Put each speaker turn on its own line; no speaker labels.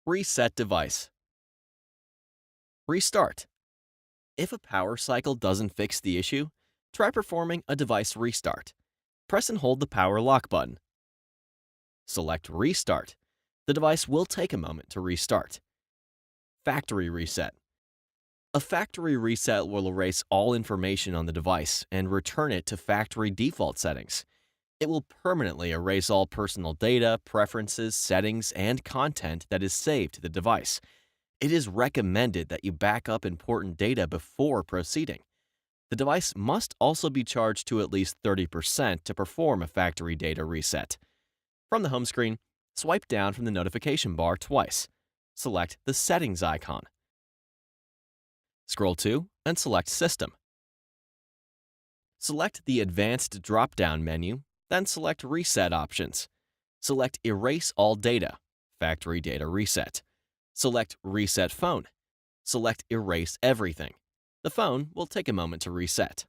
Reset device. Restart. If a power cycle doesn't fix the issue, try performing a device restart. Press and hold the power lock button. Select Restart. The device will take a moment to restart. Factory reset. A factory reset will erase all information on the device and return it to factory default settings. It will permanently erase all personal data, preferences, settings, and content that is saved to the device. It is recommended that you back up important data before proceeding. The device must also be charged to at least 30% to perform a factory data reset. From the home screen, swipe down from the notification bar twice. Select the Settings icon. Scroll to and select System. Select the Advanced drop-down menu, then select Reset options. Select Erase all data, Factory data reset. Select Reset phone. Select Erase everything. The phone will take a moment to reset.